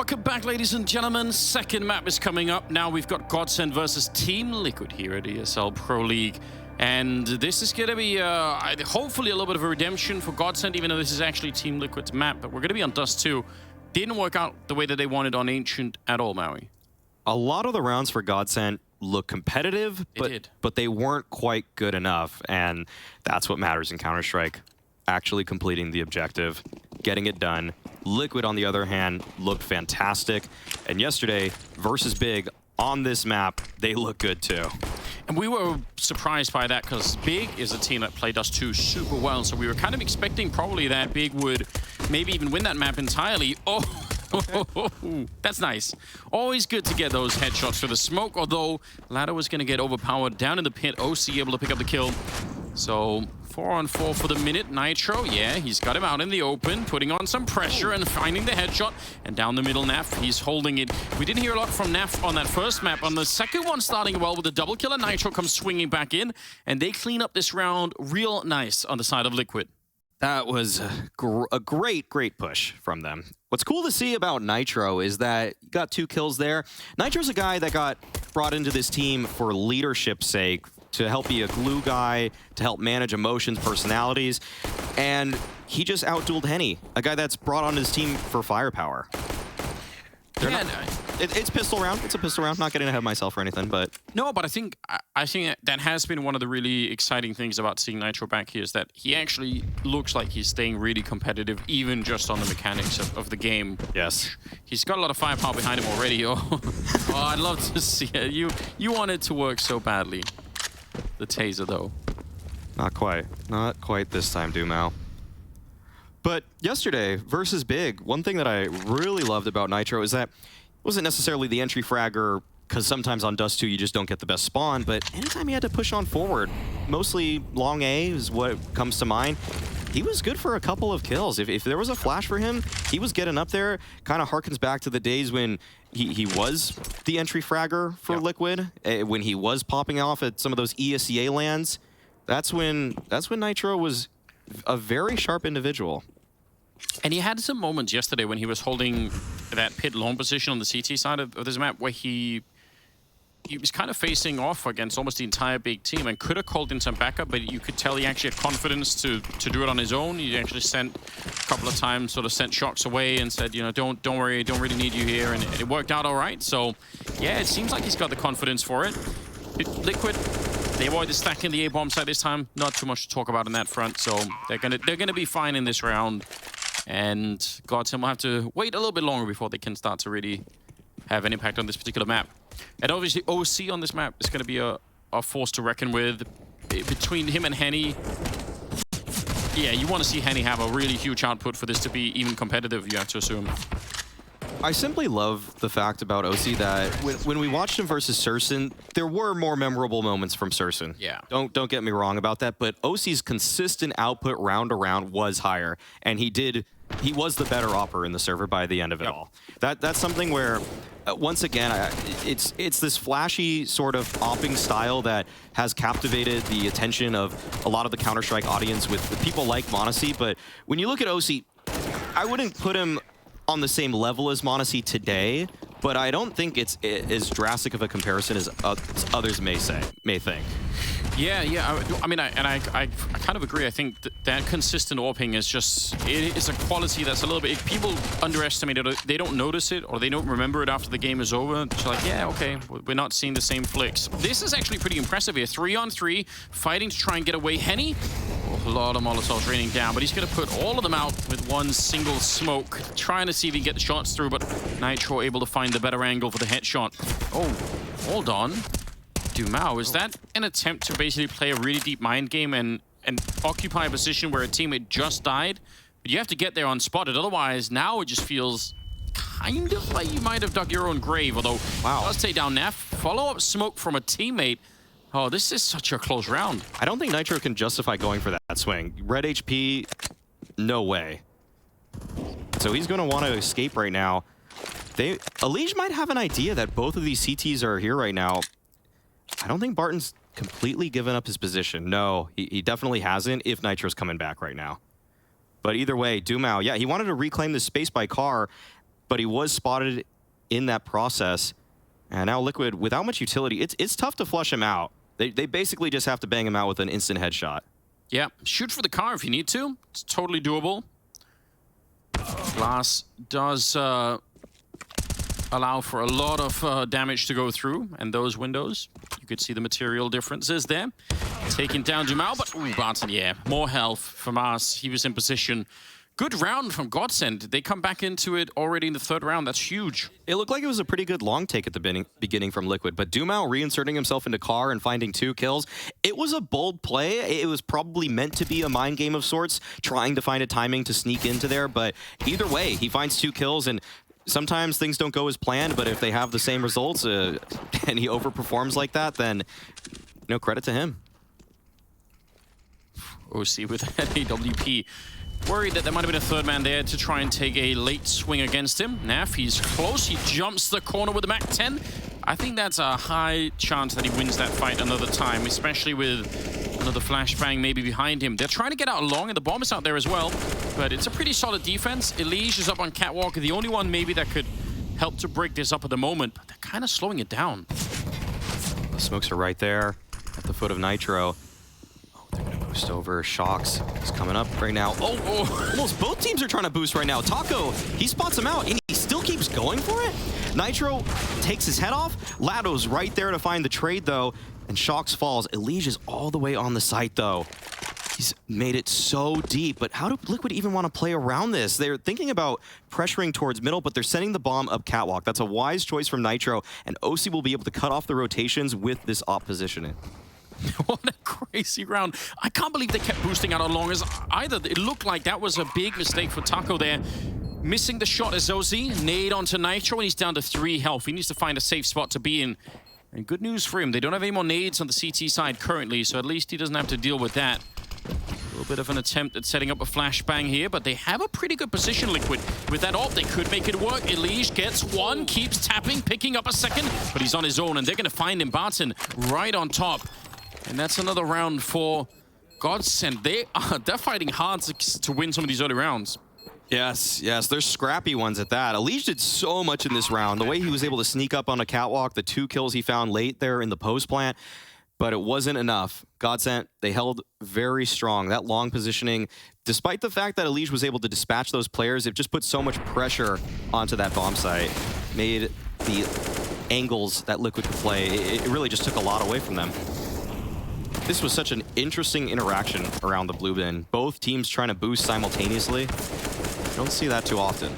Welcome back, ladies and gentlemen. Second map is coming up. Now we've got GODSENT versus Team Liquid here at ESL Pro League. And this is going to be, hopefully, a little bit of a redemption for GODSENT, even though this is actually Team Liquid's map. But we're going to be on Dust2. Didn't work out the way that they wanted on Ancient at all, Maui. A lot of the rounds for GODSENT look competitive, but they weren't quite good enough. And that's what matters in Counter-Strike. Actually completing the objective, getting it done. Liquid, on the other hand, looked fantastic. And yesterday, versus Big, on this map, they look good too. And we were surprised by that because Big is a team that played Dust2 super well. So we were kind of expecting probably that Big would maybe even win that map entirely. Oh, that's nice. Always good to get those headshots for the smoke, although Ladder was going to get overpowered down in the pit. oSee able to pick up the kill. So 4-on-4 for the minute. Nitro, yeah, he's got him out in the open, putting on some pressure and finding the headshot. And down the middle, Naf, he's holding it. We didn't hear a lot from Naf on that first map. On the second one, starting well with a double kill, and Nitro comes swinging back in. And they clean up this round real nice on the side of Liquid. That was a great push from them. What's cool to see about Nitro is that you got 2 kills there. Nitro's a guy that got brought into this team for leadership's sake, to help be a glue guy, to help manage emotions, personalities, and he just outdueled Henny, a guy that's brought on his team for firepower. It's pistol round. It's a pistol round. Not getting ahead of myself or anything, but no. But I think that has been one of the really exciting things about seeing Nitro back here is that he actually looks like he's staying really competitive, even just on the mechanics of the game. Yes, he's got a lot of firepower behind him already. Oh, I'd love to see it. You want it to work so badly. The taser, though. Not quite. Not quite this time, Dumao. But yesterday, versus Big, one thing that I really loved about Nitro is that it wasn't necessarily the entry fragger, because sometimes on Dust2 you just don't get the best spawn, but anytime he had to push on forward, mostly long A is what comes to mind, he was good for a couple of kills. If there was a flash for him, he was getting up there. Kind of harkens back to the days when he was the entry fragger for Liquid, when he was popping off at some of those ESEA lands. That's when Nitro was a very sharp individual. And he had some moments yesterday when he was holding that pit long position on the CT side of this map where he was kind of facing off against almost the entire Big team and could have called in some backup, but you could tell he actually had confidence to do it on his own. He actually sent a couple of times, sort of sent shox away and said, you know, don't worry, I don't really need you here, and it worked out all right. So yeah, it seems like he's got the confidence for it. Liquid, they avoided stacking the A-bomb side this time. Not too much to talk about on that front, so they're gonna be fine in this round. And GODSENT will have to wait a little bit longer before they can start to really have an impact on this particular map. And obviously, oSee on this map is going to be a force to reckon with. Between him and Henny, yeah, you want to see Henny have a really huge output for this to be even competitive, you have to assume. I simply love the fact about oSee that when we watched him versus Surson, there were more memorable moments from Surson. Yeah. Don't get me wrong about that, but oSee's consistent output round to round was higher, and he was the better opper in the server by the end of it all. That's something where, once again, it's this flashy sort of opping style that has captivated the attention of a lot of the Counter-Strike audience with people like monosee. But when you look at oSee, I wouldn't put him on the same level as monosee today, but I don't think it's as drastic of a comparison as others may think. Yeah. I mean, I kind of agree. I think that consistent AWPing is just, it is a quality that's a little bit, people underestimate it. They don't notice it or they don't remember it after the game is over. It's like, yeah, okay, we're not seeing the same flicks. This is actually pretty impressive here. 3-on-3, fighting to try and get away. Henny, a lot of Molotovs raining down, but he's going to put all of them out with one single smoke, trying to see if he can get the shots through, but Nitro able to find the better angle for the headshot. Oh, hold on. Dumao, is that an attempt to basically play a really deep mind game and occupy a position where a teammate just died? But you have to get there unspotted, otherwise now it just feels kind of like you might have dug your own grave, although does take down Nef. Follow-up smoke from a teammate. Oh, this is such a close round. I don't think Nitro can justify going for that swing. Red HP, no way. So he's going to want to escape right now. EliGE might have an idea that both of these CTs are here right now. I don't think Barton's completely given up his position. No, he definitely hasn't if Nitro's coming back right now. But either way, Dumao, yeah, he wanted to reclaim this space by car, but he was spotted in that process. And now Liquid, without much utility, it's tough to flush him out. They basically just have to bang him out with an instant headshot. Yeah, shoot for the car if you need to. It's totally doable. Glass does allow for a lot of damage to go through, and those windows, you could see the material differences there. Taking down Dumal, but ooh, Barton, yeah, more health from us. He was in position. Good round from GODSENT. They come back into it already in the third round. That's huge. It looked like it was a pretty good long take at the beginning from Liquid, but Dumal reinserting himself into car and finding 2 kills. It was a bold play. It was probably meant to be a mind game of sorts, trying to find a timing to sneak into there, but either way, he finds 2 kills, and sometimes things don't go as planned, but if they have the same results and he overperforms like that, then no credit to him. oSee with that AWP. Worried that there might have been a third man there to try and take a late swing against him. Naf, he's close. He jumps the corner with the MAC-10. I think that's a high chance that he wins that fight another time, especially with another flashbang maybe behind him. They're trying to get out long, and the bomb is out there as well. But it's a pretty solid defense. EliGE is up on Catwalk, the only one maybe that could help to break this up at the moment. But they're kind of slowing it down. The smokes are right there at the foot of Nitro. They're gonna boost over. shox is coming up right now. Oh, almost both teams are trying to boost right now. Taco, he spots him out, and he still keeps going for it. Nitro takes his head off. Lado's right there to find the trade, though, and shox falls. EliGE is all the way on the site, though. He's made it so deep, but how do Liquid even want to play around this? They're thinking about pressuring towards middle, but they're sending the bomb up Catwalk. That's a wise choice from Nitro, and oSee will be able to cut off the rotations with this op positioning. What a crazy round. I can't believe they kept boosting out as long as either. It looked like that was a big mistake for Taco there. Missing the shot as oSee. Nade onto Nitro, and he's down to 3 health. He needs to find a safe spot to be in. And good news for him. They don't have any more nades on the CT side currently, so at least he doesn't have to deal with that. A little bit of an attempt at setting up a flashbang here, but they have a pretty good position, Liquid. With that ult, they could make it work. EliGE gets 1, keeps tapping, picking up a second, but he's on his own, and they're going to find him. Barton right on top. And that's another round for GODSENT. They're fighting hard to win some of these early rounds. Yes, they're scrappy ones at that. EliGE did so much in this round. The way he was able to sneak up on a catwalk, the 2 kills he found late there in the post plant, but it wasn't enough. GODSENT, they held very strong. That long positioning, despite the fact that EliGE was able to dispatch those players, it just put so much pressure onto that bomb site. Made the angles that Liquid could play, it really just took a lot away from them. This was such an interesting interaction around the blue bin. Both teams trying to boost simultaneously. Don't see that too often.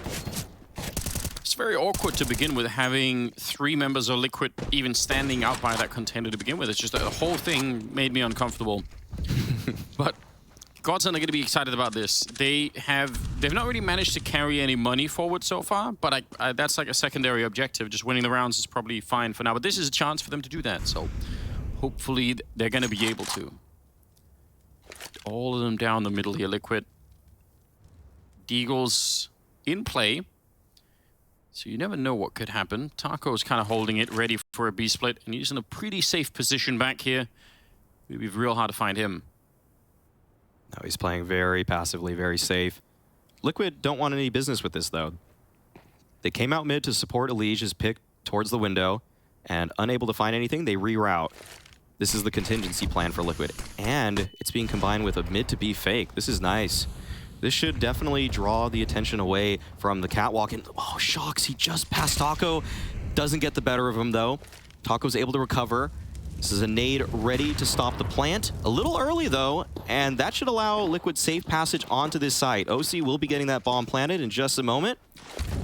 It's very awkward to begin with, having 3 members of Liquid even standing out by that contender to begin with. It's just that the whole thing made me uncomfortable. But GODSENT are going to be excited about this. They've not really managed to carry any money forward so far, but that's like a secondary objective. Just winning the rounds is probably fine for now. But this is a chance for them to do that, so hopefully they're going to be able to. All of them down the middle here, Liquid. Deagle's in play, so you never know what could happen. Taco's kind of holding it, ready for a B-split, and he's in a pretty safe position back here. It'll be real hard to find him. No, he's playing very passively, very safe. Liquid don't want any business with this, though. They came out mid to support EliGE's pick towards the window, and unable to find anything, they reroute. This is the contingency plan for Liquid, and it's being combined with a mid to B fake. This is nice. This should definitely draw the attention away from the catwalk. And oh, shox, he just passed Taco. Doesn't get the better of him, though. Taco's able to recover. This is a nade ready to stop the plant. A little early, though, and that should allow Liquid safe passage onto this site. oSee will be getting that bomb planted in just a moment.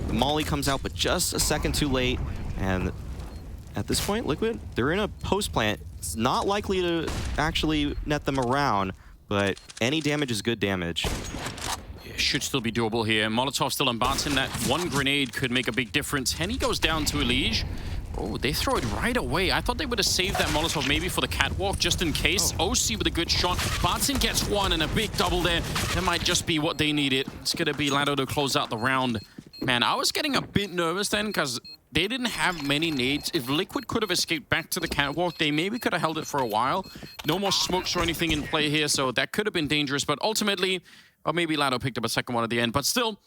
The molly comes out, but just a second too late. And at this point, Liquid, they're in a post plant. It's not likely to actually net them around, but any damage is good damage. Yeah, should still be doable here. Molotov still on Barton. That 1 grenade could make a big difference. Henny goes down to EliGE. Oh, they throw it right away. I thought they would have saved that Molotov maybe for the catwalk, just in case. oSee with a good shot. Barton gets 1 and a big double there. That might just be what they needed. It's going to be Lado to close out the round. Man, I was getting a bit nervous then because they didn't have many nades. If Liquid could have escaped back to the catwalk, they maybe could have held it for a while. No more smokes or anything in play here, so that could have been dangerous. But ultimately, or maybe Lado picked up a second one at the end. But still,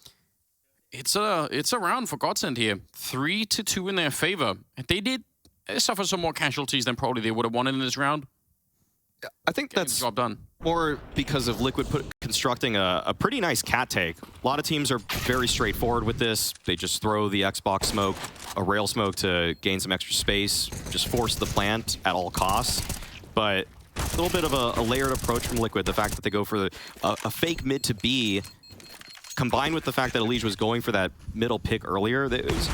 It's a round for GODSENT here. 3-2 in their favor. They did suffer some more casualties than probably they would have wanted in this round. I think that's job done. More because of Liquid constructing a pretty nice cat take. A lot of teams are very straightforward with this. They just throw the Xbox smoke, a rail smoke to gain some extra space, just force the plant at all costs. But a little bit of a layered approach from Liquid. The fact that they go for a fake mid to B, combined with the fact that EliGE was going for that middle pick earlier, that it was...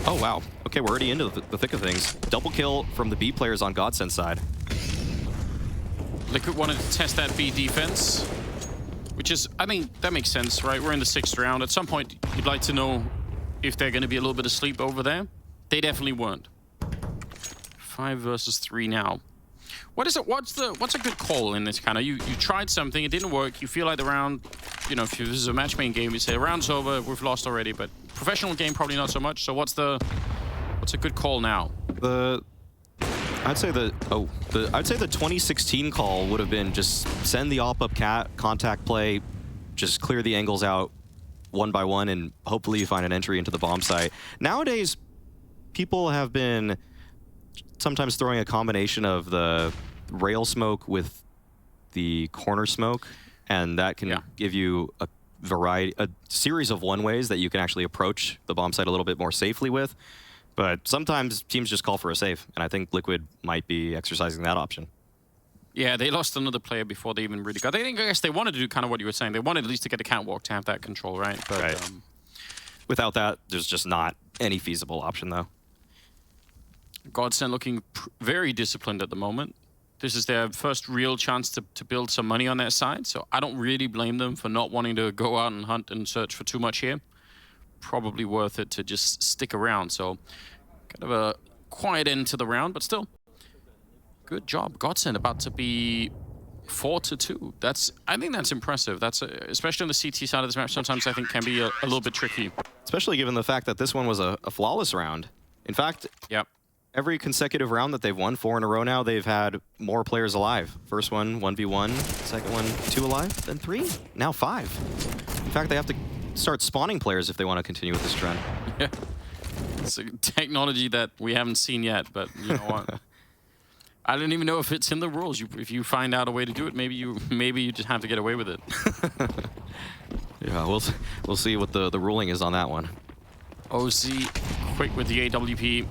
Oh, wow. Okay, we're already into the thick of things. Double kill from the B players on GODSENT's side. Liquid wanted to test that B defense, which is, I mean, that makes sense, right? We're in the 6th round. At some point, you'd like to know if they're going to be a little bit asleep over there. They definitely weren't. 5 versus 3 now. What is it? What's a good call in this kind of? You tried something, it didn't work. You feel like the round, you know, if this is a matchmaking game, you say the round's over, we've lost already. But professional game, probably not so much. So what's a good call now? I'd say the 2016 call would have been just send the op-up contact play, just clear the angles out one by one, and hopefully you find an entry into the bomb site. Nowadays, people have been sometimes throwing a combination of the rail smoke with the corner smoke, and that can give you a series of one-ways that you can actually approach the bomb site a little bit more safely with. But sometimes teams just call for a save, and I think Liquid might be exercising that option. Yeah, they lost another player before they even really got... I guess they wanted to do kind of what you were saying. They wanted at least to get a catwalk to have that control, right? But, right. Without that, there's just not any feasible option, though. GODSENT looking very disciplined at the moment. This is their first real chance to build some money on their side, so I don't really blame them for not wanting to go out and hunt and search for too much here. Probably worth it to just stick around. So kind of a quiet end to the round, but still good job. GODSENT about to be 4-2. I think that's impressive. That's especially on the CT side of this match. Sometimes I think can be a little bit tricky, especially given the fact that this one was a flawless round. In fact, every consecutive round that they've won, 4 in a row now, they've had more players alive. First one 1v1, second one 2 alive, then 3, now 5. In fact, they have to start spawning players if they want to continue with this trend. Yeah, it's a technology that we haven't seen yet, but you know what? I don't even know if it's in the rules. If you find out a way to do it, maybe you just have to get away with it. Yeah, we'll see what the ruling is on that one. oSee quick with the AWP,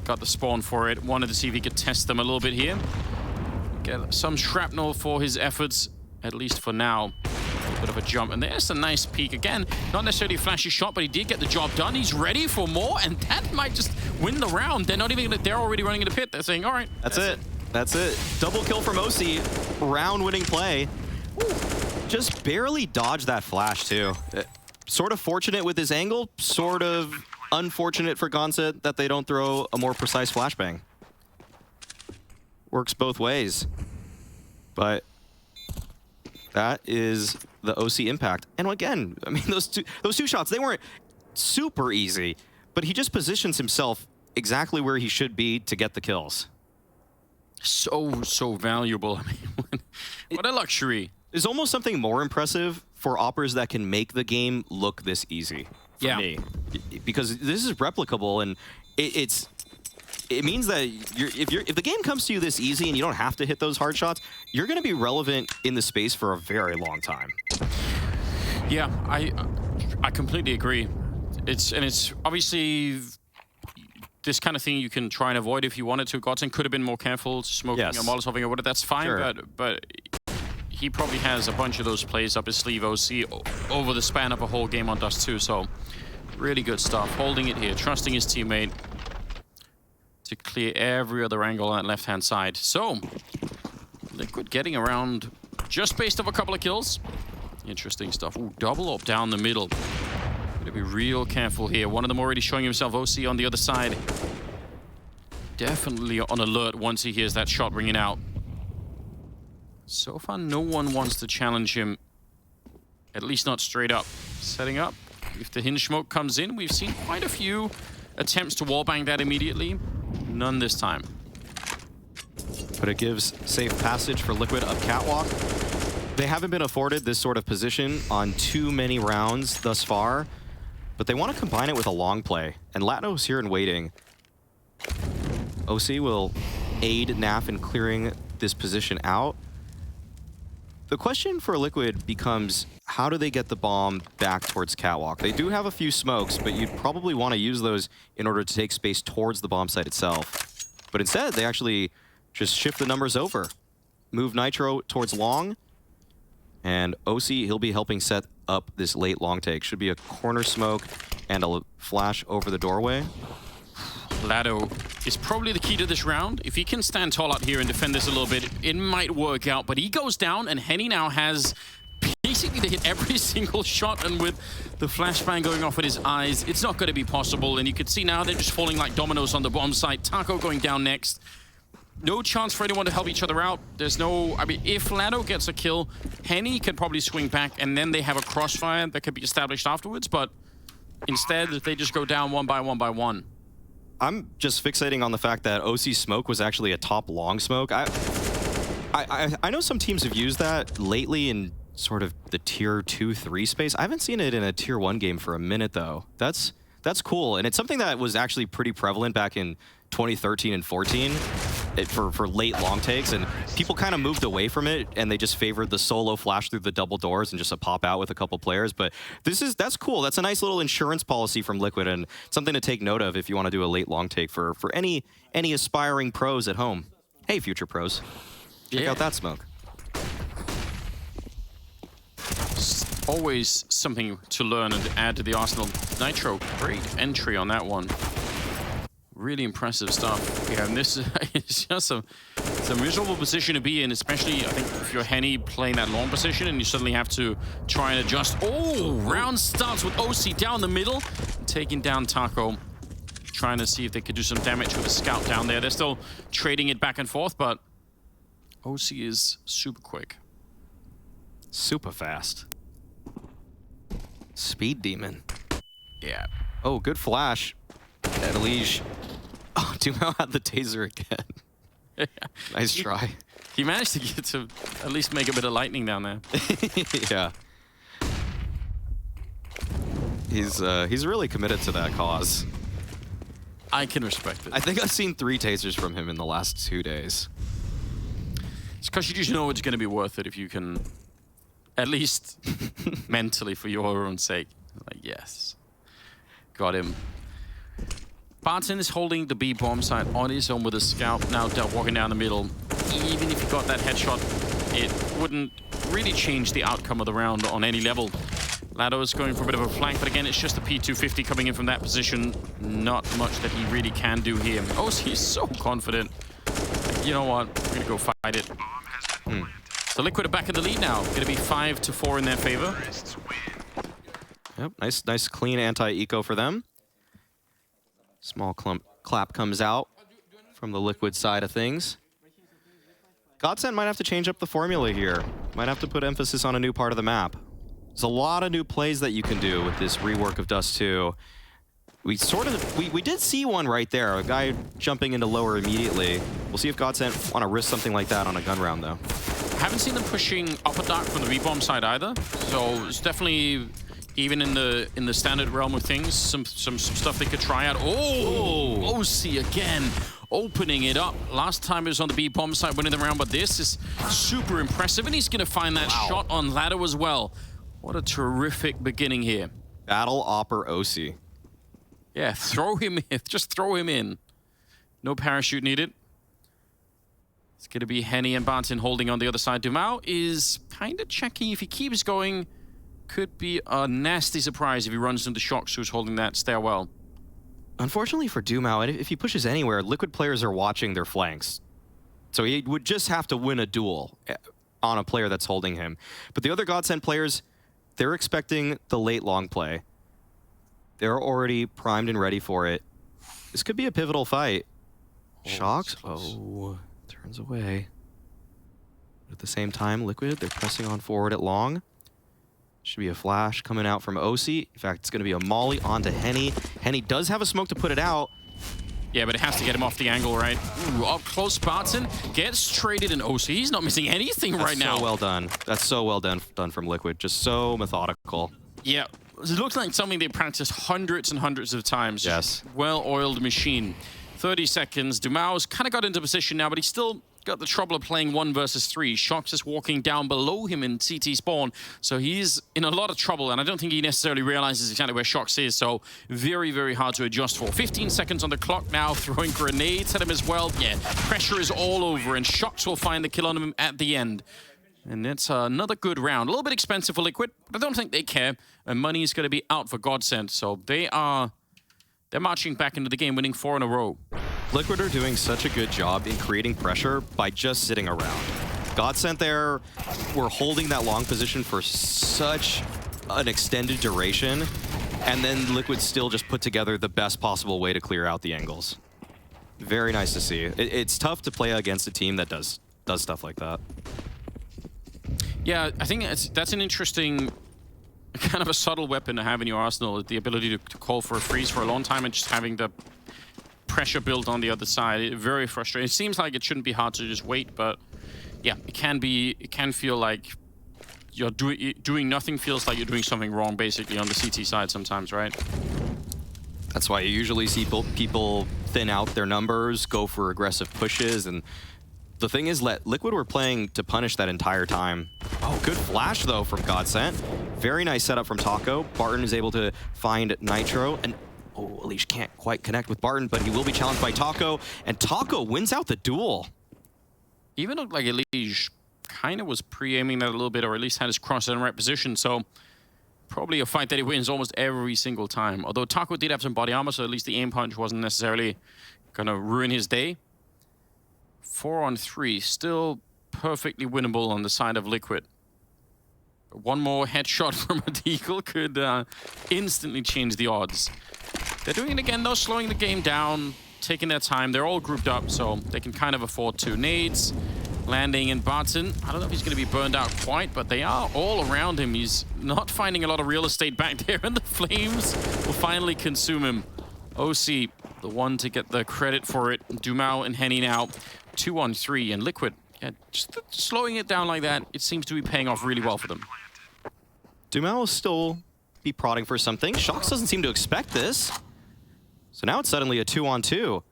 got the spawn for it. Wanted to see if he could test them a little bit here. Get some shrapnel for his efforts, at least for now. A bit of a jump, and there's a nice peek again. Not necessarily a flashy shot, but he did get the job done. He's ready for more, and that might just win the round. They're not even gonna, they're already running into pit. They're saying, all right, that's it. That's it. Double kill from oSee. Round-winning play. Ooh, just barely dodged that flash too. Sort of fortunate with his angle, sort of unfortunate for GODSENT that they don't throw a more precise flashbang. Works both ways, but that is the oSee impact. And again, I mean, those two shots, they weren't super easy, but he just positions himself exactly where he should be to get the kills. So valuable. I mean, what a luxury. There's almost something more impressive for operators that can make the game look this easy for me. Because this is replicable, and it means that if the game comes to you this easy and you don't have to hit those hard shots, you're going to be relevant in the space for a very long time. Yeah, I completely agree. It's obviously this kind of thing you can try and avoid if you wanted to. GODSENT could have been more careful, smoking or molotoving or whatever. That's fine, sure. but he probably has a bunch of those plays up his sleeve, oSee, over the span of a whole game on Dust2. So really good stuff. Holding it here, trusting his teammate to clear every other angle on that left-hand side. So Liquid getting around just based off a couple of kills. Interesting stuff. Ooh, double up down the middle. Gotta be real careful here. One of them already showing himself, oSee on the other side. Definitely on alert once he hears that shot ringing out. So far, no one wants to challenge him. At least not straight up. Setting up. If the hinge smoke comes in, we've seen quite a few attempts to wallbang that immediately. None this time. But it gives safe passage for Liquid up catwalk. They haven't been afforded this sort of position on too many rounds thus far. but they want to combine it with a long play. And Latno's here and waiting. oSee will aid NAF in clearing this position out. The question for Liquid becomes, how do they get the bomb back towards Catwalk? They do have a few smokes, but you'd probably want to use those in order to take space towards the bomb site itself. But instead, they actually just shift the numbers over. Move Nitro towards long, and oSee, he'll be helping set up this late long take. Should be a corner smoke and a flash over the doorway. Lado is probably the key to this round. If he can stand tall out here and defend this a little bit, it might work out. But he goes down, and Henny now has basically to hit every single shot, and with the flashbang going off in his eyes, it's not going to be possible. And you can see now they're just falling like dominoes on the bomb site. Taco going down next. No chance for anyone to help each other out. There's no... I mean, if Lado gets a kill, Henny can probably swing back, and then they have a crossfire that could be established afterwards. But instead, they just go down one by one by one. I'm just fixating on the fact that oSee's smoke was actually a top long smoke. I know some teams have used that lately in sort of the tier 2-3 space. I haven't seen it in a tier 1 game for a minute, though. That's cool, and it's something that was actually pretty prevalent back in 2013 and 14 for late long takes, and people kind of moved away from it, and they just favored the solo flash through the double doors and just a pop out with a couple players. But that's cool. That's a nice little insurance policy from Liquid, and something to take note of if you want to do a late long take for any aspiring pros at home. Hey, future pros, check out that smoke. Always something to learn and add to the arsenal. Nitro, great entry on that one. Really impressive stuff. Yeah, and this is just it's a miserable position to be in, especially, I think, if you're Henny playing that long position and you suddenly have to try and adjust. Oh, round starts with oSee down the middle, taking down Taco. Trying to see if they could do some damage with a scout down there. They're still trading it back and forth, but oSee is super quick. Super fast. Speed demon. Yeah. Oh, good flash. And EliGE. Oh, Dumao had the taser again. Nice try. He managed to get to at least make a bit of lightning down there. Yeah. He's really committed to that cause. I can respect it. I think I've seen 3 tasers from him in the last 2 days. It's because you just know it's going to be worth it if you can, at least mentally, for your own sake. Like, yes. Got him. Barton is holding the B bomb site on his own with a scout. Now walking down the middle. Even if he got that headshot, it wouldn't really change the outcome of the round on any level. Lado is going for a bit of a flank, but again, it's just a P250 coming in from that position. Not much that he really can do here. oSee is so confident. Like, you know what? We're going to go fight it. So Liquid are back in the lead now. Going to be 5-4 in their favor. Yep, nice clean anti-eco for them. Small clap comes out from the Liquid side of things. GODSENT might have to change up the formula here. Might have to put emphasis on a new part of the map. There's a lot of new plays that you can do with this rework of Dust2. We did see one right there, a guy jumping into lower immediately. We'll see if GODSENT want to risk something like that on a gun round, though. I haven't seen them pushing upper dark from the B-bomb side either, so it's definitely, even in the standard realm of things, some stuff they could try out. Oh, oSee again, opening it up. Last time it was on the B-bomb side, winning the round, but this is super impressive, and he's going to find that shot on Lado as well. What a terrific beginning here. Battle Opper oSee. Yeah, throw him in. Just throw him in. No parachute needed. It's going to be Henny and Barton holding on the other side. Dumao is kind of checking. If he keeps going, could be a nasty surprise if he runs into shox, who's holding that stairwell. Unfortunately for Dumao, if he pushes anywhere, Liquid players are watching their flanks. So he would just have to win a duel on a player that's holding him. But the other GODSENT players, they're expecting the late long play. They're already primed and ready for it. This could be a pivotal fight. shox? Oh, turns away. At the same time, Liquid, they're pressing on forward at long. Should be a flash coming out from oSee. In fact, it's going to be a molly onto Henny. Henny does have a smoke to put it out. Yeah, but it has to get him off the angle, right? Ooh, up close, Barton gets traded in oSee. He's not missing anything right now. That's so well done. That's so well done from Liquid. Just so methodical. Yeah, It looks like something they practiced hundreds and hundreds of times. Yes. Well-oiled machine. 30 seconds. Dumao's kind of got into position now, but he's still got the trouble of playing 1 versus 3. shox is walking down below him in CT spawn, so he's in a lot of trouble, and I don't think he necessarily realizes exactly where shox is, so very, very hard to adjust for. 15 seconds on the clock now, throwing grenades at him as well. Yeah, pressure is all over, and shox will find the kill on him at the end. And it's another good round. A little bit expensive for Liquid, but I don't think they care, and money is going to be out for GODSENT, so they're marching back into the game, winning 4 in a row. Liquid are doing such a good job in creating pressure by just sitting around. GODSENT there were holding that long position for such an extended duration, and then Liquid still just put together the best possible way to clear out the angles. Very nice to see. It's tough to play against a team that does stuff like that. Yeah, I think that's an interesting, kind of a subtle weapon to have in your arsenal, the ability to call for a freeze for a long time and just having the pressure built on the other side. Very frustrating. It seems like it shouldn't be hard to just wait, but yeah, it can feel like you're doing nothing feels like you're doing something wrong, basically, on the CT side sometimes, right? That's why you usually see people thin out their numbers, go for aggressive pushes, and the thing is, Liquid were playing to punish that entire time. Oh, good flash, though, from GODSENT. Very nice setup from Taco. Barton is able to find Nitro, and oh, EliGE can't quite connect with Barton, but he will be challenged by Taco, and Taco wins out the duel. Even looked like EliGE kind of was pre-aiming that a little bit, or at least had his cross in the right position, so probably a fight that he wins almost every single time. Although Taco did have some body armor, so at least the aim punch wasn't necessarily going to ruin his day. 4 on 3, still perfectly winnable on the side of Liquid. One more headshot from a deagle could instantly change the odds. They're doing it again, though, slowing the game down, taking their time. They're all grouped up, so they can kind of afford to. Nades landing in Barton. I don't know if he's going to be burned out quite, but they are all around him. He's not finding a lot of real estate back there, and the flames will finally consume him. oSee, the one to get the credit for it. Dumao and Henny now 2 on 3, and Liquid, yeah, just slowing it down like that, it seems to be paying off really well for them. Dumao will still be prodding for something. shox doesn't seem to expect this. So now it's suddenly a 2 on 2.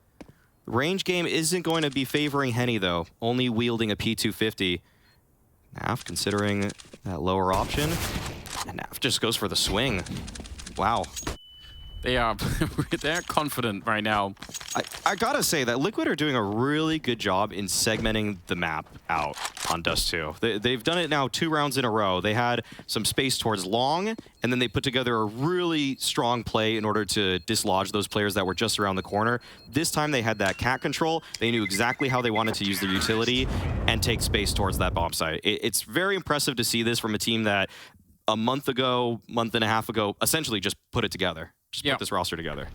The range game isn't going to be favoring Henny, though, only wielding a P250. Naf considering that lower option, and Naf just goes for the swing. Wow. They're confident right now. I gotta say that Liquid are doing a really good job in segmenting the map out on Dust2. They've done it now 2 rounds in a row. They had some space towards long, and then they put together a really strong play in order to dislodge those players that were just around the corner. This time they had that cat control. They knew exactly how they wanted to use their utility and take space towards that bomb site. It's very impressive to see this from a team that a month and a half ago, essentially just put it together. Just put this roster together.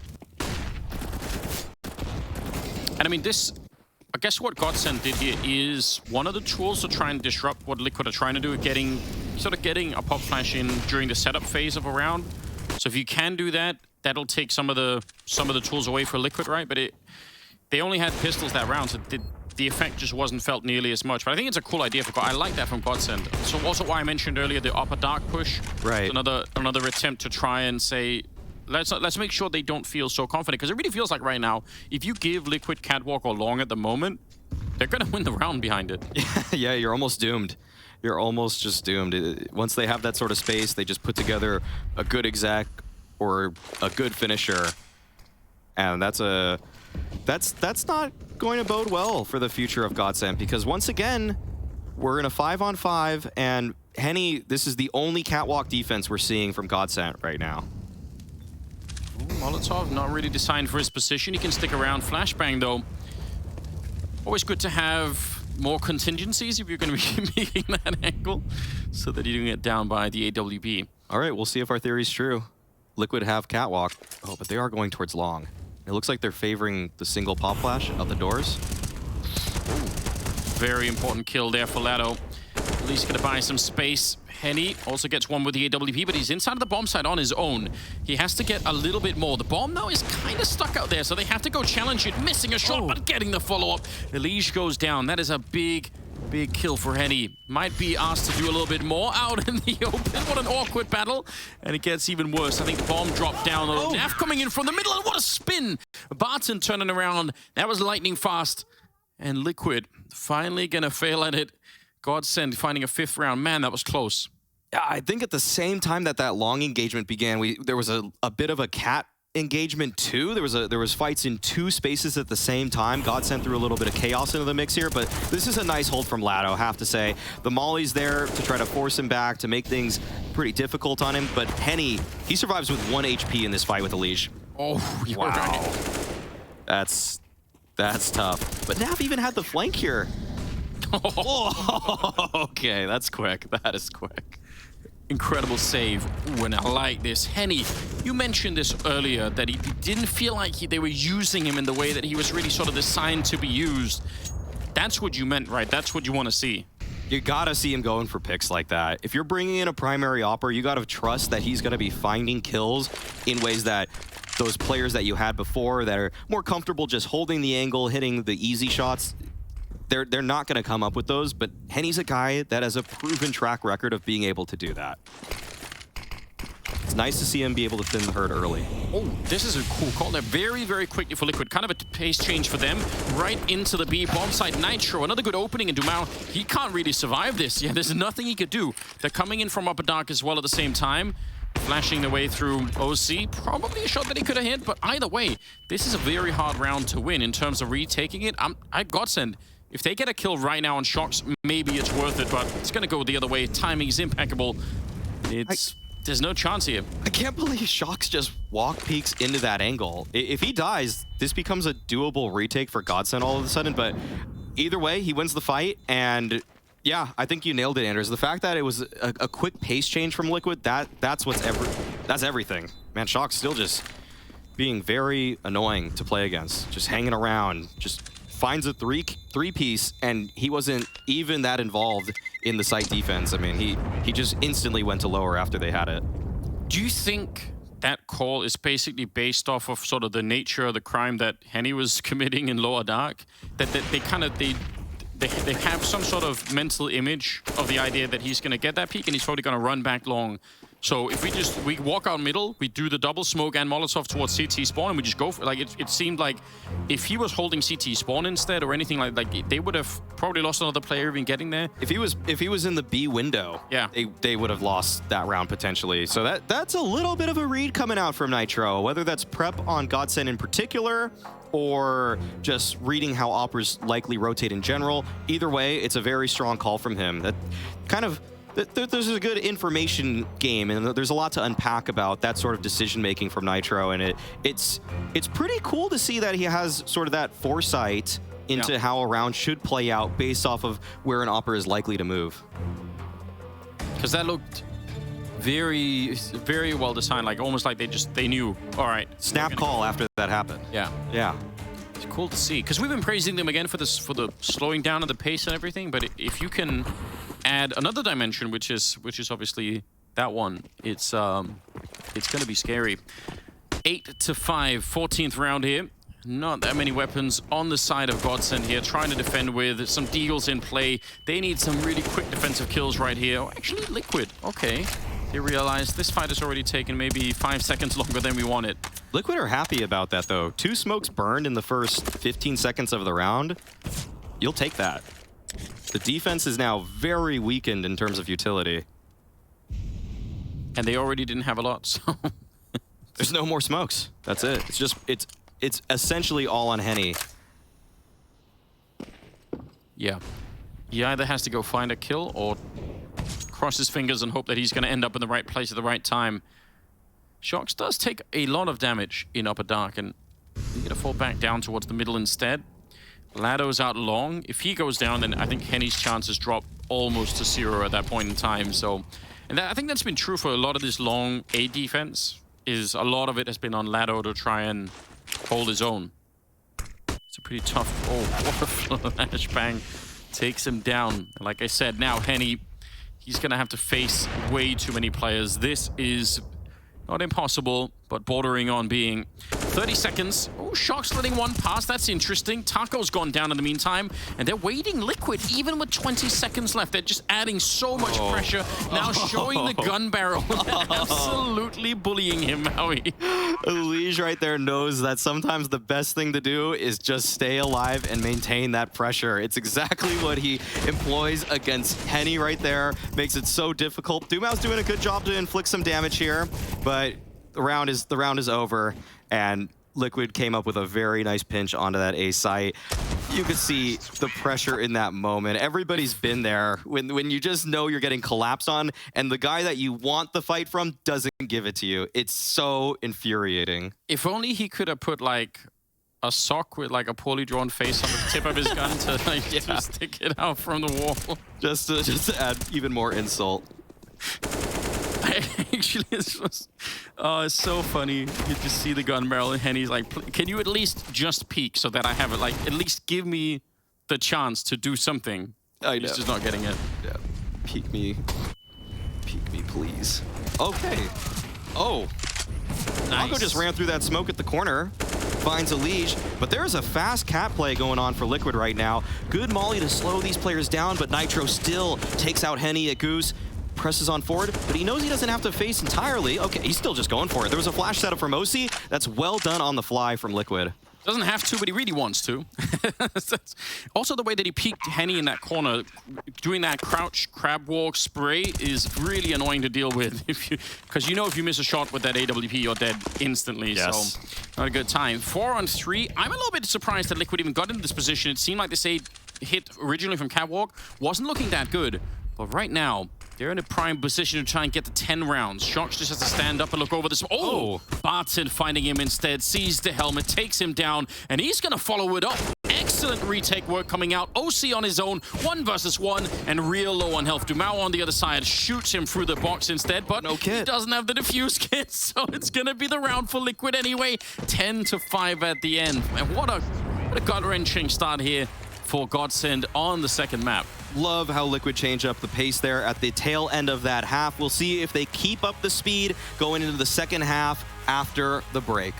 And I mean, I guess what GODSENT did here is one of the tools to try and disrupt what Liquid are trying to do, sort of getting a pop flash in during the setup phase of a round. So if you can do that, that'll take some of the tools away for Liquid, right? But they only had pistols that round, so the effect just wasn't felt nearly as much. But I think it's a cool idea for God. I like that from GODSENT. So also why I mentioned earlier the upper dark push. Right. It's another attempt to try and say, let's make sure they don't feel so confident, because it really feels like right now, if you give Liquid catwalk or long at the moment, they're going to win the round behind it. Yeah, you're almost doomed. You're almost just doomed. Once they have that sort of space, they just put together a good exec or a good finisher, and that's not going to bode well for the future of GODSENT, because once again, we're in a 5-on-5, and Henny, this is the only catwalk defense we're seeing from GODSENT right now. Molotov not really designed for his position. He can stick around. Flashbang, though. Always good to have more contingencies if you're going to be making that angle, so that you don't get down by the AWP. All right, we'll see if our theory's true. Liquid have catwalk. Oh, but they are going towards long. It looks like they're favoring the single pop flash out the doors. Ooh, very important kill there for Lado. At least going to buy some space. Henny also gets one with the AWP, but he's inside of the bomb site on his own. He has to get a little bit more. The bomb, though, is kind of stuck out there, so they have to go challenge it. Missing a shot, but getting the follow-up. EliGE goes down. That is a big, Big kill for Henny. Might be asked to do a little bit more out in the open. What an awkward battle. And it gets even worse. I think the bomb dropped down. Oh. Naf coming in from the middle, and what a spin. Barton turning around. That was lightning fast. And Liquid finally gonna fail at it. GODSENT finding a 5th round. Man, that was close. Yeah, I think at the same time that long engagement began, there was a bit of a cat engagement too. There was fights in 2 spaces at the same time. GODSENT threw a little bit of chaos into the mix here, but this is a nice hold from Lado, I have to say. The Molly's there to try to force him back, to make things pretty difficult on him, but Henny, he survives with 1 HP in this fight with EliGE. Oh, you're wow. right. That's tough. But Nav even had the flank here. Oh, okay, that's quick. That is quick. Incredible save. Ooh, and I like this. Henny, you mentioned this earlier, that he didn't feel like they were using him in the way that he was really sort of designed to be used. That's what you meant, right? That's what you want to see. You gotta see him going for picks like that. If you're bringing in a primary opper, you gotta trust that he's gonna be finding kills in ways that those players that you had before that are more comfortable just holding the angle, hitting the easy shots, they're not going to come up with those, but Henny's a guy that has a proven track record of being able to do that. It's nice to see him be able to thin the herd early. Oh, this is a cool call. They're very, very quickly for Liquid. Kind of a pace change for them. Right into the B. Bomb side Nitro. Another good opening, and Dumao, he can't really survive this. Yeah, there's nothing he could do. They're coming in from Upper Dark as well at the same time. Flashing their way through oSee. Probably a shot that he could have hit, but either way, this is a very hard round to win in terms of retaking it. I GODSENT. If they get a kill right now on shox, maybe it's worth it, but it's going to go the other way. Timing is impeccable. There's no chance here. I can't believe shox just walk peeks into that angle. If he dies, this becomes a doable retake for GODSENT all of a sudden, but either way, he wins the fight, and yeah, I think you nailed it, Anders. The fact that it was a quick pace change from Liquid, that's everything. Man, shox still just being very annoying to play against. Just hanging around, just finds a three-piece, and he wasn't even that involved in the site defense. I mean, he just instantly went to lower after they had it. Do you think that call is basically based off of sort of the nature of the crime that Henny was committing in Lower Dark? That they have some sort of mental image of the idea that he's going to get that peak and he's probably going to run back long. So if we walk out middle, we do the double smoke and Molotov towards CT spawn, and we just go for it. It seemed like if he was holding CT spawn instead or anything like they would have probably lost another player even getting there. If he was in the B window, yeah, they would have lost that round potentially. So that's a little bit of a read coming out from Nitro, whether that's prep on GODSENT in particular or just reading how operas likely rotate in general. Either way, it's a very strong call from him. That kind of there's a good information game, and there's a lot to unpack about that sort of decision-making from Nitro, and it's pretty cool to see that he has sort of that foresight into how a round should play out based off of where an opera is likely to move. Because that looked very, very well designed, like almost like they knew, all right. Snap call after that happened. Yeah. Yeah. It's cool to see, because we've been praising them again for the slowing down of the pace and everything, but if you can add another dimension, which is obviously that one, it's going to be scary. 8-5, 14th round here. Not that many weapons on the side of GODSENT here, trying to defend with some deagles in play. They need some really quick defensive kills right here. Oh, actually, Liquid. Okay. They realize this fight has already taken maybe 5 seconds longer than we wanted. Liquid are happy about that, though. 2 smokes burned in the first 15 seconds of the round. You'll take that. The defense is now very weakened in terms of utility. And they already didn't have a lot, so... There's no more smokes. That's it. It's essentially all on Henny. Yeah. He either has to go find a kill or cross his fingers and hope that he's going to end up in the right place at the right time. shox does take a lot of damage in Upper Dark, and he's going to fall back down towards the middle instead. Lado's out long. If he goes down, then I think Henny's chances drop almost to 0 at that point in time. So, and I think that's been true for a lot of this long A defense, is a lot of it has been on Lado to try and hold his own. It's a pretty tough... Oh, what a flashbang. Takes him down. Like I said, now Henny, he's going to have to face way too many players. This is not impossible, but bordering on being 30 seconds. Oh, Oh, shox letting one pass. That's interesting. Taco's gone down in the meantime, and they're waiting Liquid, even with 20 seconds left. They're just adding so much pressure. Now showing the gun barrel. Absolutely bullying him, Howie. EliGE right there knows that sometimes the best thing to do is just stay alive and maintain that pressure. It's exactly what he employs against Henny right there. Makes it so difficult. Dumao's doing a good job to inflict some damage here, but the round is over, and Liquid came up with a very nice pinch onto that A site. You could see the pressure in that moment. Everybody's been there when you just know you're getting collapsed on, and the guy that you want the fight from doesn't give it to you. It's so infuriating. If only he could have put like a sock with like a poorly drawn face on the tip of his gun to like to stick it out from the wall. Just to add even more insult. Actually, it's so funny. You just see the gun barrel and Henny's like, can you at least just peek so that I have it? Like, at least give me the chance to do something. I know. He's just not getting it. Yeah. Peek me, please. Okay. Oh. Nice. Taco just ran through that smoke at the corner. Finds EliGE, but there's a fast cat play going on for Liquid right now. Good molly to slow these players down, but Nitro still takes out Henny at Goose. Presses on forward, but he knows he doesn't have to face entirely. Okay, he's still just going for it. There was a flash setup from oSee. That's well done on the fly from Liquid. Doesn't have to, but he really wants to. Also, the way that he peeked Henny in that corner, doing that crouch crab walk spray is really annoying to deal with. Because you know if you miss a shot with that AWP, you're dead instantly. Yes. So, not a good time. 4 on 3. I'm a little bit surprised that Liquid even got into this position. It seemed like this A hit originally from catwalk wasn't looking that good. But right now, they're in a prime position to try and get to 10 rounds. shox just has to stand up and look over this. Oh! Barton finding him instead, sees the helmet, takes him down, and he's going to follow it up. Excellent retake work coming out. oSee on his own, 1 versus 1, and real low on health. Dumao on the other side shoots him through the box instead, but he doesn't have the defuse kit, so it's going to be the round for Liquid anyway. 10-5 at the end. And what a gut-wrenching start here for GODSENT on the second map. Love how Liquid changed up the pace there at the tail end of that half. We'll see if they keep up the speed going into the second half after the break.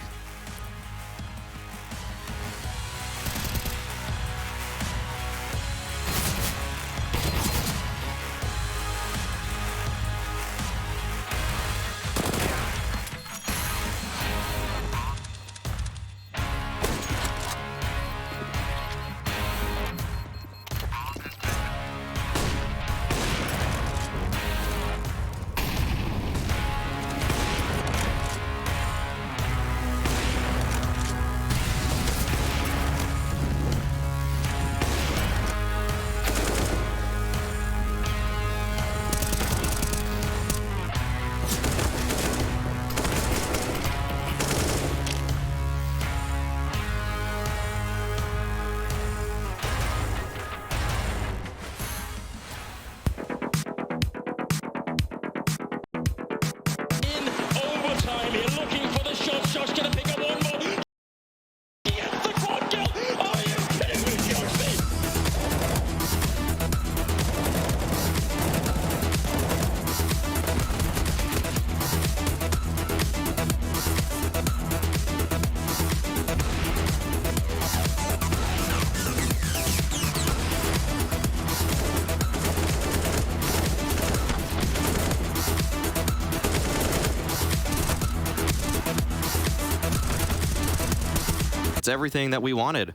It's everything that we wanted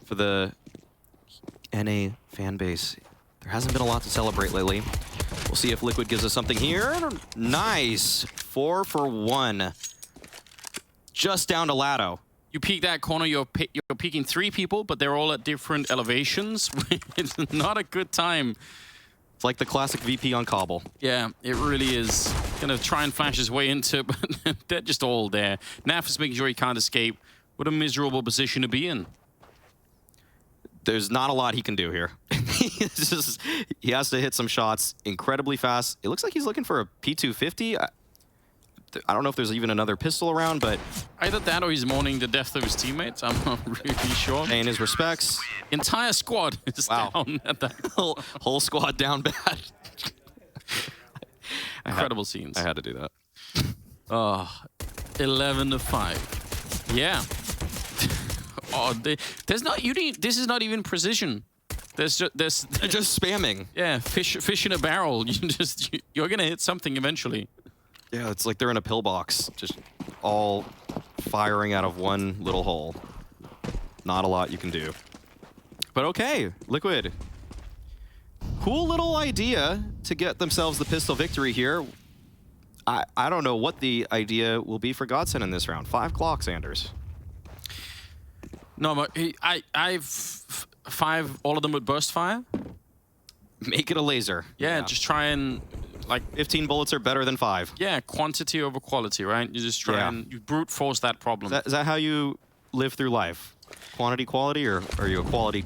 for the NA fan base. There hasn't been a lot to celebrate lately. We'll see if Liquid gives us something here. Nice. 4 for 1. Just down to Lado. You peek that corner, you're peeking 3 people, but they're all at different elevations. It's not a good time. It's like the classic VP on Cobble. Yeah, it really is. Gonna try and flash his way into it, but they're just all there. Naf is making sure he can't escape. What a miserable position to be in. There's not a lot he can do here. He has to hit some shots incredibly fast. It looks like he's looking for a P250. I don't know if there's even another pistol around, but... Either that or he's mourning the death of his teammates. I'm not really sure. Paying his respects. Entire squad is down at that. Whole squad down bad. Incredible scenes. I had to do that. 11-5. Yeah. Oh, there's not. This is not even precision. They're just spamming. Yeah, fish in a barrel. You're gonna hit something eventually. Yeah, it's like they're in a pillbox, just all firing out of one little hole. Not a lot you can do. But okay, Liquid. Cool little idea to get themselves the pistol victory here. I don't know what the idea will be for GODSENT in this round. 5 clocks, Anders. No, but I've 5, all of them with burst fire. Make it a laser. Yeah, just try and like 15 bullets are better than 5. Yeah, quantity over quality, right? You just try and you brute force that problem. Is that how you live through life? Quantity, quality, or are you a quality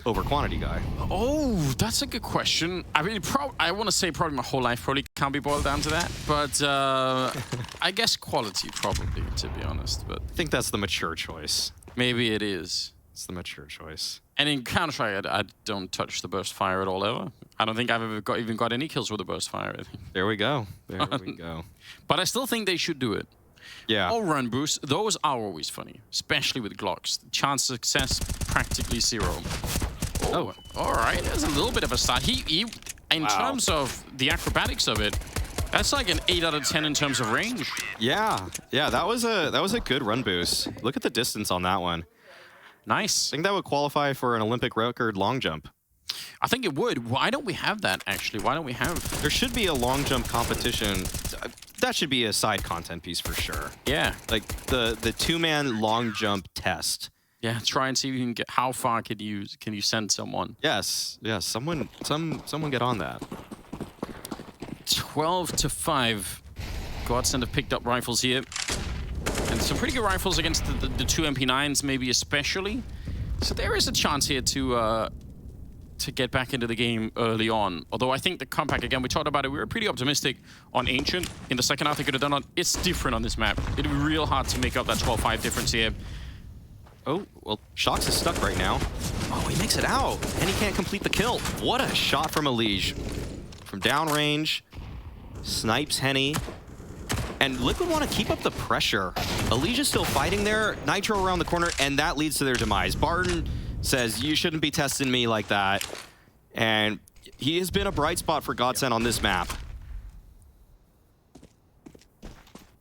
over quantity guy? Oh, that's a good question. I mean, I want to say probably my whole life probably can't be boiled down to that, but I guess quality probably, to be honest. But I think that's the mature choice. Maybe it is. It's the mature choice. And in Counter-Strike, I don't touch the burst fire at all ever. I don't think I've ever even got any kills with the burst fire. I think. There we go. There we go. But I still think they should do it. Yeah. All run boosts, those are always funny, especially with Glocks. The chance of success practically 0. Oh, all right. There's a little bit of a start. He in terms of the acrobatics of it, that's like an 8 out of 10 in terms of range. Yeah, that was a good run boost. Look at the distance on that one. Nice. I think that would qualify for an Olympic record long jump. I think it would. Why don't we have that, actually? Why don't we have... There should be a long jump competition. That should be a side content piece for sure. Yeah. Like the 2-man long jump test. Yeah, try and see if you can get... How far can you send someone? Yes. Someone get on that. 12-5. GODSENT have picked up rifles here. And some pretty good rifles against the 2 MP9s, maybe especially. So there is a chance here to get back into the game early on. Although I think the comeback, again, we talked about it, we were pretty optimistic on Ancient. In the second half, they could have done it. It's different on this map. It'll be real hard to make up that 12-5 difference here. Oh, well, shox is stuck right now. Oh, he makes it out, and he can't complete the kill. What a shot from EliGE. From downrange, snipes Henny. And Liquid want to keep up the pressure. EliGE is still fighting there, Nitro around the corner, and that leads to their demise. Barton says, you shouldn't be testing me like that. And he has been a bright spot for GODSENT on this map.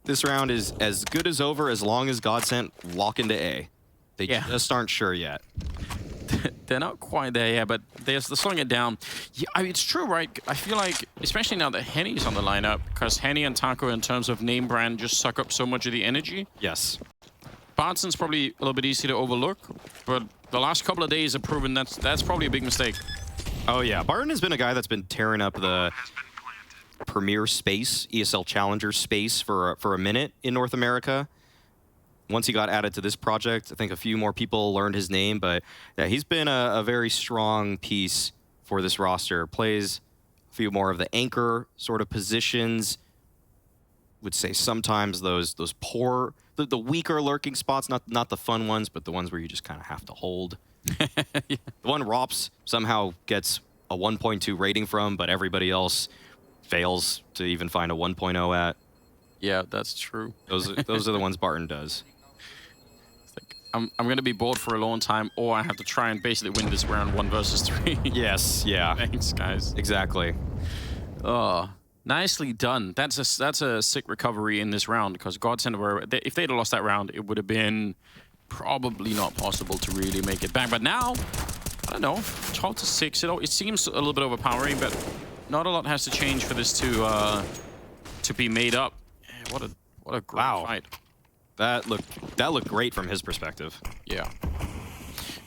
This round is as good as over as long as GODSENT walk into A. They just aren't sure yet. They're not quite there yet, but they're slowing it down. Yeah, I mean, it's true, right? I feel like, especially now that Henny's on the lineup, because Henny and Taco, in terms of name brand, just suck up so much of the energy. Yes. Barton's probably a little bit easy to overlook, but the last couple of days have proven that's probably a big mistake. Oh, yeah. Barton has been a guy that's been tearing up the premier space, ESL Challenger space for a minute in North America. Once he got added to this project, I think a few more people learned his name, but yeah, he's been a very strong piece for this roster. Plays a few more of the anchor sort of positions. Would say sometimes those poor, the weaker lurking spots, not the fun ones, but the ones where you just kind of have to hold. The one Rops somehow gets a 1.2 rating from, but everybody else fails to even find a 1.0 at. Yeah, that's true. Those are the ones Barton does. I'm going to be bored for a long time, or I have to try and basically win this round 1 versus 3. Yes, yeah. Thanks, guys. Exactly. Oh, nicely done. That's a sick recovery in this round, because GODSENT were... If they'd have lost that round, it would have been probably not possible to really make it back. But now, I don't know, 12-6. It seems a little bit overpowering, but not a lot has to change for this to be made up. Yeah, what a great fight. That looked great from his perspective. Yeah.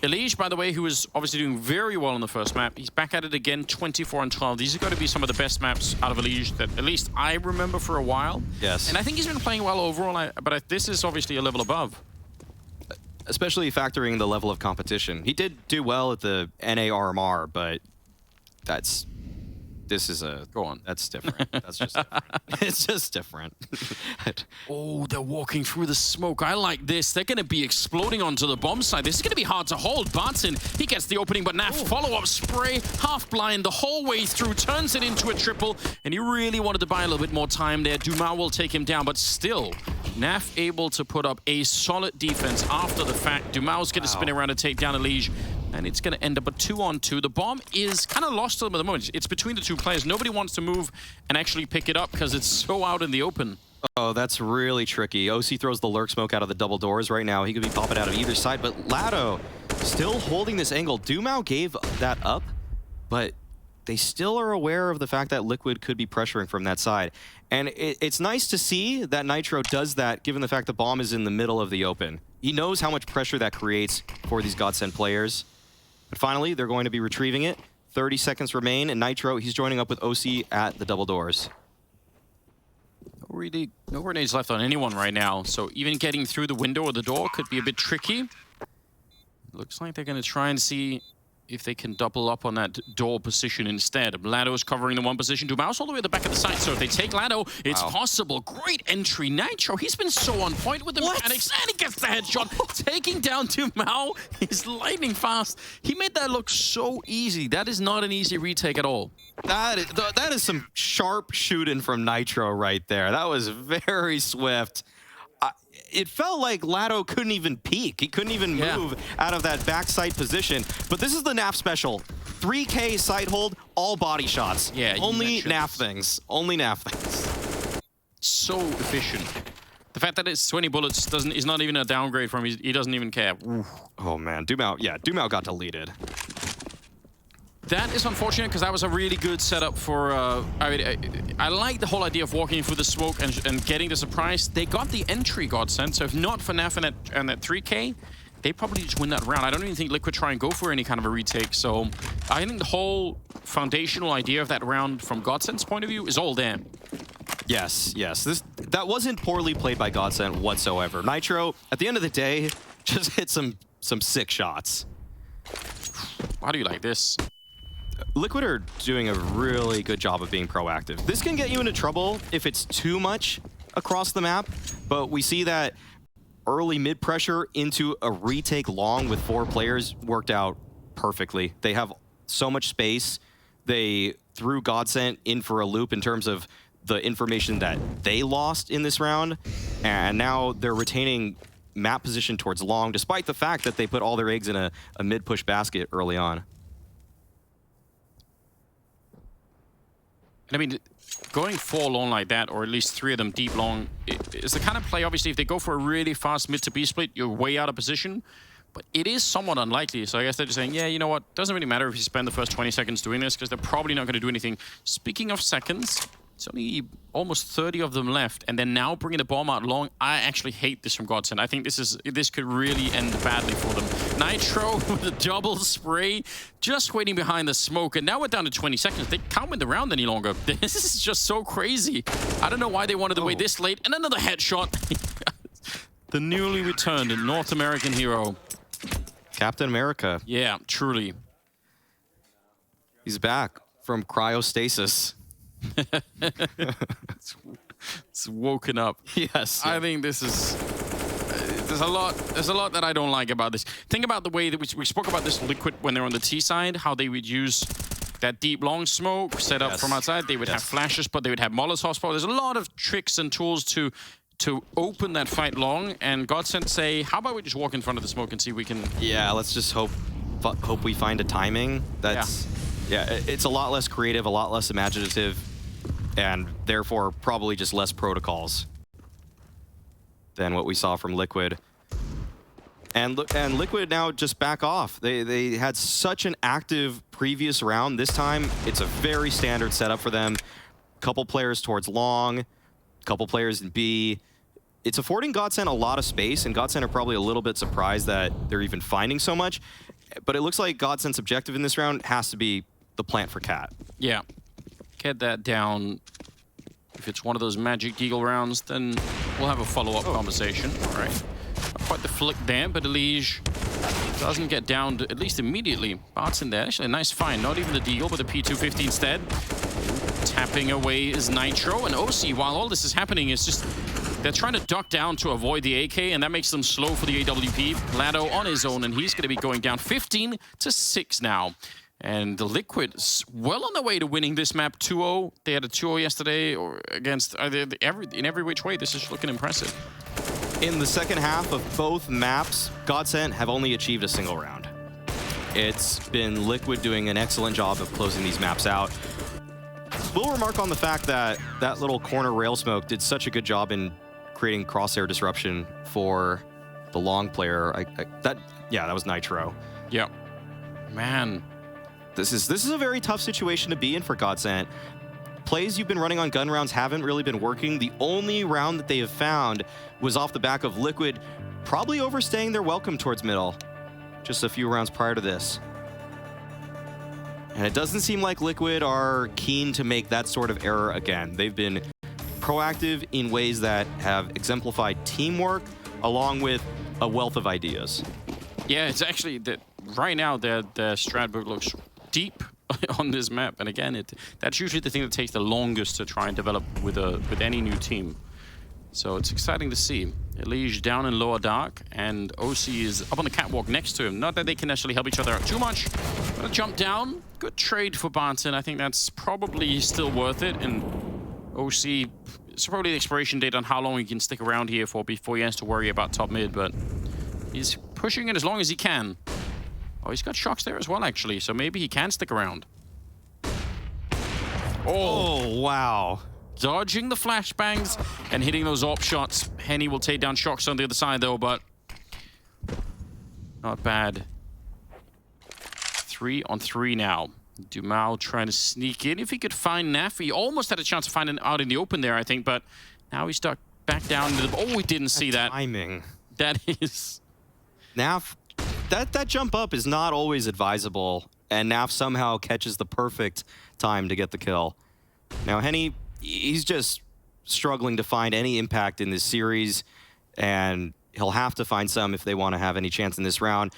EliGE, by the way, who was obviously doing very well in the first map, he's back at it again, 24-12. These are going to be some of the best maps out of EliGE that at least I remember for a while. Yes. And I think he's been playing well overall, but this is obviously a level above. Especially factoring the level of competition. He did do well at the NA RMR, but this is a... Go on. That's different. That's just different. It's just different. Oh, they're walking through the smoke. I like this. They're going to be exploding onto the bomb site. This is going to be hard to hold. Barton, he gets the opening, but now follow-up spray, half-blind the whole way through, turns it into a triple, and he really wanted to buy a little bit more time there. Dumas will take him down, but still, Naf able to put up a solid defense after the fact. Dumao's going to spin around and take down EliGE, and it's going to end up a 2-on-2. The bomb is kind of lost to them at the moment. It's between the two players. Nobody wants to move and actually pick it up because it's so out in the open. Oh, that's really tricky. oSee throws the lurk smoke out of the double doors right now. He could be popping out of either side, but Lado still holding this angle. Dumao gave that up, but they still are aware of the fact that Liquid could be pressuring from that side. And it's nice to see that Nitro does that, given the fact the bomb is in the middle of the open. He knows how much pressure that creates for these GODSENT players. But finally, they're going to be retrieving it. 30 seconds remain, and Nitro, he's joining up with oSee at the double doors. Really, no grenades left on anyone right now, so even getting through the window or the door could be a bit tricky. Looks like they're going to try and see if they can double up on that door position instead. Lado's covering the one position. Dumao's all the way at the back of the site, so if they take Lado, it's possible. Great entry. Nitro, he's been so on point with the mechanics, and he gets the headshot. Taking down Dumao. He's lightning fast. He made that look so easy. That is not an easy retake at all. That is some sharp shooting from Nitro right there. That was very swift. It felt like Lado couldn't even peek. He couldn't even move out of that backside position. But this is the NAF special. 3K side hold, all body shots. Yeah, only NAF things. Only NAF things. So efficient. The fact that it's 20 bullets is not even a downgrade from him. He doesn't even care. Oof. Oh man, Dumao got deleted. That is unfortunate because that was a really good setup for. I like the whole idea of walking through the smoke and getting the surprise. They got the entry, GODSENT, so if not for NAF and that 3K, they probably just win that round. I don't even think Liquid try and go for any kind of a retake. So I think the whole foundational idea of that round from GODSENT's point of view is all them. Yes. That wasn't poorly played by GODSENT whatsoever. Nitro, at the end of the day, just hit some sick shots. How do you like this? Liquid are doing a really good job of being proactive. This can get you into trouble if it's too much across the map, but we see that early mid-pressure into a retake long with 4 players worked out perfectly. They have so much space. They threw GODSENT in for a loop in terms of the information that they lost in this round, and now they're retaining map position towards long, despite the fact that they put all their eggs in a mid-push basket early on. I mean, going 4 long like that, or at least 3 of them deep long, is the kind of play, obviously, if they go for a really fast mid to B split, you're way out of position. But it is somewhat unlikely, so I guess they're just saying, yeah, you know what, doesn't really matter if you spend the first 20 seconds doing this, because they're probably not going to do anything. Speaking of seconds, it's only almost 30 of them left, and then now bringing the bomb out long. I actually hate this from GODSENT. I think this could really end badly for them. Nitro with a double spray, just waiting behind the smoke, and now we're down to 20 seconds. They can't win the round any longer. This is just so crazy. I don't know why they wanted to wait this late, and another headshot. The newly returned North American hero. Captain America. Yeah, truly. He's back from cryostasis. It's woken up. Yes. I think this is... There's a lot that I don't like about this. Think about the way that we spoke about this Liquid when they're on the T side, how they would use that deep long smoke set up from outside. They would have flashes, but they would have Molotovs. There's a lot of tricks and tools to open that fight long, and GODSENT say, how about we just walk in front of the smoke and see if we can... Yeah, let's just hope we find a timing that's... Yeah, it's a lot less creative, a lot less imaginative, and therefore probably just less protocols than what we saw from Liquid. And Liquid now just back off. They had such an active previous round. This time, it's a very standard setup for them. Couple players towards long, couple players in B. It's affording GODSENT a lot of space, and GODSENT are probably a little bit surprised that they're even finding so much. But it looks like GODSENT's objective in this round has to be the plant for Cat. Yeah. Get that down. If it's one of those Magic Deagle rounds, then we'll have a follow-up conversation. All right. Not quite the flick there, but EliGE doesn't get down at least immediately. Bart's in there. Actually, a nice find. Not even the Deagle, but the P250 instead. Tapping away is Nitro. And oSee, while all this is happening, is just... They're trying to duck down to avoid the AK, and that makes them slow for the AWP. Lado on his own, and he's going to be going down 15-6 now. And the Liquid's well on their way to winning this map 2-0. They had a 2-0 yesterday or against in every which way. This is looking impressive. In the second half of both maps, GODSENT have only achieved a single round. It's been Liquid doing an excellent job of closing these maps out. We'll remark on the fact that that little corner rail smoke did such a good job in creating crosshair disruption for the long player. That was Nitro. Yep. Man. This is a very tough situation to be in for GODSENT. Plays you've been running on gun rounds haven't really been working. The only round that they have found was off the back of Liquid probably overstaying their welcome towards middle just a few rounds prior to this. And it doesn't seem like Liquid are keen to make that sort of error again. They've been proactive in ways that have exemplified teamwork along with a wealth of ideas. Yeah, it's actually that right now the strat book looks deep on this map, and again, that's usually the thing that takes the longest to try and develop with any new team. So it's exciting to see. EliGE down in lower dark, and oSee is up on the catwalk next to him. Not that they can necessarily help each other out too much. Gonna jump down. Good trade for Barton. I think that's probably still worth it. And oSee, it's probably the expiration date on how long he can stick around here for before he has to worry about top mid, but he's pushing it as long as he can. Oh, he's got shox there as well, actually, so maybe he can stick around. Oh, wow. Dodging the flashbangs and hitting those AWP shots. Henny will take down shox on the other side, though, but not bad. 3-on-3 now. Dumao trying to sneak in. If he could find Naf, he almost had a chance to find him out in the open there, I think, but now he's stuck back down into the... Oh, we didn't see that. Timing. That is... Naf, that jump up is not always advisable, and Naf somehow catches the perfect time to get the kill. Now, Henny, he's just struggling to find any impact in this series, and he'll have to find some if they want to have any chance in this round.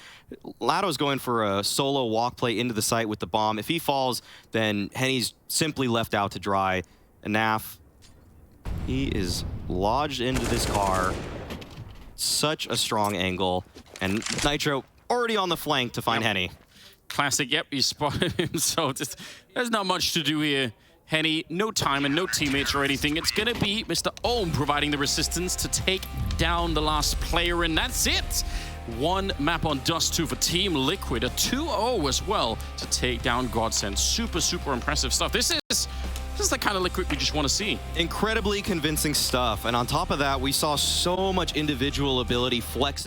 Lado's going for a solo walk play into the site with the bomb. If he falls, then Henny's simply left out to dry. And Naf, he is lodged into this car. Such a strong angle. And Nitro already on the flank to find Henny. Classic, yep, he spotted him, so there's not much to do here. Henny, no time and no teammates or anything. It's gonna be Mr. Ohm providing the resistance to take down the last player, and that's it! One map on Dust2 for Team Liquid, a 2-0 as well to take down GODSENT. Super, super impressive stuff. This is the kind of Liquid we just want to see. Incredibly convincing stuff, and on top of that, we saw so much individual ability flexing.